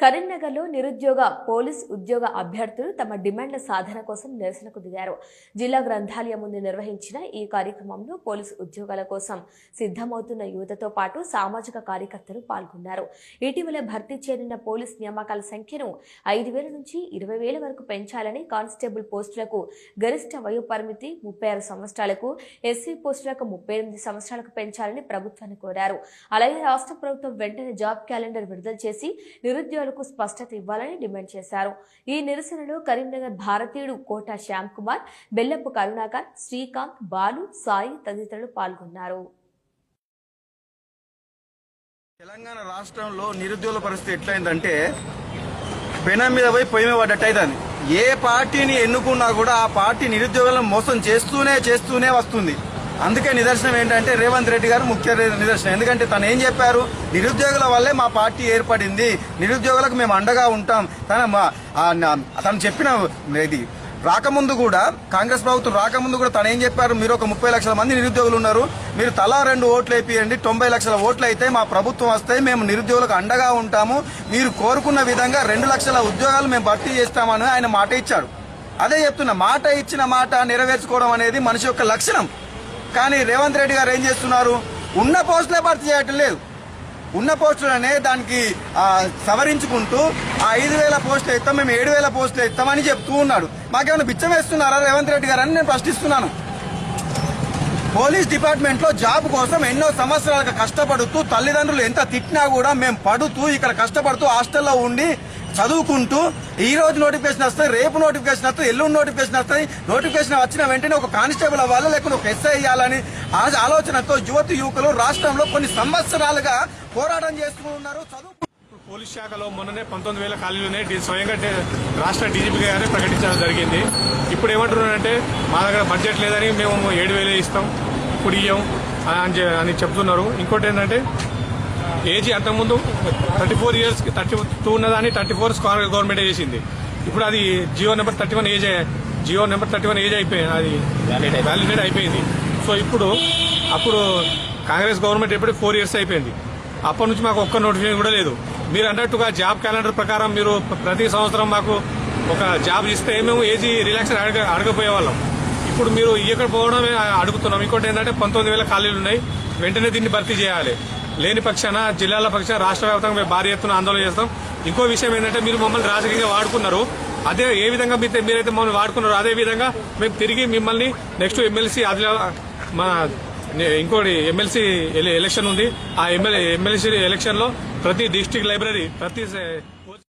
కరీంనగర్లో నిరుద్యోగ పోలీస్ ఉద్యోగ అభ్యర్థులు తమ డిమాండ్ల సాధన కోసం నిరసనకు దిగారు. జిల్లా గ్రంథాలయం ముందు నిర్వహించిన ఈ కార్యక్రమంలో పోలీసు ఉద్యోగాల కోసం సిద్ధమవుతున్న యువతతో పాటు సామాజిక కార్యకర్తలు పాల్గొన్నారు. ఇటీవల భర్తీ చేయనున్న పోలీస్ నియామకాల సంఖ్యను 5,000 నుంచి 20,000 వరకు పెంచాలని, కానిస్టేబుల్ పోస్టులకు గరిష్ట వయో పరిమితి 36 సంవత్సరాలకు, ఎస్సీ పోస్టులకు 38 సంవత్సరాలకు పెంచాలని ప్రభుత్వాన్ని కోరారు. అలాగే రాష్ట్ర ప్రభుత్వం వెంటనే జాబ్ క్యాలెండర్ విడుదల చేసి నిరుద్యోగులకు స్పష్టత ఇవ్వాలని డిమాండ్ చేశారు. ఈ నిరసనలో కరీంనగర్ భారతీయుడు కోట శ్యామ్ కుమార్, బెల్లపు కరుణాకర్, శ్రీకాంత్, బాలు, సాయి తదితరులు పాల్గొన్నారు. తెలంగాణ రాష్ట్రంలో నిరుద్యోగుల పరిస్థితి ఎట్లయిందంటే పెనం మీద పోయి పొయ్యి మీద పడ్డట్టయితుంది. ఏ పార్టీని ఎన్నుకున్నా కూడా ఆ పార్టీ నిరుద్యోగులను మోసం చేస్తూనే వస్తుంది. అందుకే నిదర్శనం ఏంటంటే రేవంత్ రెడ్డి గారు ముఖ్య నిదర్శనం. ఎందుకంటే తను ఏం చెప్పారు, నిరుద్యోగుల వల్లే మా పార్టీ ఏర్పడింది, నిరుద్యోగులకు మేము అండగా ఉంటాం. తను చెప్పిన ఇది రాకముందు కూడా, కాంగ్రెస్ ప్రభుత్వం రాకముందు కూడా తను ఏం చెప్పారు, మీరు ఒక 30 లక్షల మంది నిరుద్యోగులు ఉన్నారు, మీరు తలా 2 ఓట్లు వేపియండి, 90 లక్షల ఓట్లు అయితే మా ప్రభుత్వం వస్తాయి, మేము నిరుద్యోగులకు అండగా ఉంటాము, మీరు కోరుకున్న విధంగా 2 లక్షల ఉద్యోగాలు మేము భర్తీ చేస్తామని ఆయన మాట ఇచ్చాడు. అదే చెప్తున్నా, మాట ఇచ్చిన మాట నెరవేర్చుకోవడం అనేది మనిషి యొక్క లక్షణం. కానీ రేవంత్ రెడ్డి గారు ఏం చేస్తున్నారు, ఉన్న పోస్టులే భర్తీ చేయటం లేదు. ఉన్న పోస్టులనే దానికి సవరించుకుంటూ 5,000 పోస్టులు ఇస్తాం, మేము 7,000 పోస్టులు ఇస్తామని చెప్తూ ఉన్నాడు. మాకేమైనా బిచ్చం వేస్తున్నారా రేవంత్ రెడ్డి గారు అని నేను ప్రశ్నిస్తున్నాను. పోలీస్ డిపార్ట్మెంట్ లో జాబ్ కోసం ఎన్నో సంవత్సరాలకు కష్టపడుతూ, తల్లిదండ్రులు ఎంత తిట్టినా కూడా మేము పడుతూ ఇక్కడ కష్టపడుతూ హాస్టల్లో ఉండి చదువుకుంటూ ఈ రోజు నోటిఫికేషన్ వస్తాయి, రేపు నోటిఫికేషన్ వస్తాయి, ఎల్లుండి నోటిఫికేషన్ వస్తాయి. నోటిఫికేషన్ వచ్చిన వెంటనే ఒక కానిస్టేబుల్ అవ్వాలి, లేకపోతే ఒక ఎస్ఐ అయ్యాలని ఆలోచనతో యువకులు రాష్ట్రంలో కొన్ని సంవత్సరాలుగా పోరాటం చేస్తూ ఉన్నారు. పోలీస్ శాఖలో మొన్ననే 19,000 ఖాళీలున్నాయి. స్వయంగా రాష్ట్ర డీజీపీ గారే ప్రకటించడం జరిగింది. ఇప్పుడు ఏమంటున్నారంటే మా దగ్గర బడ్జెట్ లేదని మేము 7,000 ఇస్తాం, ఇప్పుడు ఇయ్యం అని చెప్తున్నారు. ఇంకోటి ఏంటంటే ఏజీ అంతకుముందు 34 ఇయర్స్ 32 ఉన్నదాన్ని 34 గవర్నమెంట్ చేసింది. ఇప్పుడు అది జియో నెంబర్ 31 ఏజ్ అయిపోయింది, అది వ్యాలిడేట్ అయిపోయింది. సో అప్పుడు కాంగ్రెస్ గవర్నమెంట్ ఎప్పుడు 4 ఇయర్స్ అయిపోయింది. అప్పటి నుంచి మాకు ఒక్క నోటిఫికేషన్ కూడా లేదు. మీరు అన్నట్టుగా జాబ్ క్యాలెండర్ ప్రకారం మీరు ప్రతి సంవత్సరం మాకు ఒక జాబ్ ఇస్తే మేము ఏజీ రిలాక్షన్ అడగపోయే వాళ్ళం. ఇప్పుడు మీరు ఇవ్వకపోవడమే అడుగుతున్నాం. ఇంకోటి ఏంటంటే 19,000 ఖాళీలు ఉన్నాయి, వెంటనే దీన్ని భర్తీ చేయాలి. లేని పక్షాన జిల్లాల పక్షాన రాష్ట్ర వ్యాప్తంగా మేము భారీ ఎత్తున ఆందోళన చేస్తాం. ఇంకో విషయం ఏంటంటే మీరు మమ్మల్ని రాజకీయంగా వాడుకున్నారు. అదే ఏ విధంగా మీరైతే మమ్మల్ని వాడుకున్నారో అదే విధంగా మేము తిరిగి మిమ్మల్ని నెక్స్ట్ ఎమ్మెల్సీ ఇంకోటి ఎమ్మెల్సీ ఎలక్షన్ ఉంది. ఆ ఎమ్మెల్సీ ఎలక్షన్ లో ప్రతి డిస్ట్రిక్ట్ లైబ్రరీ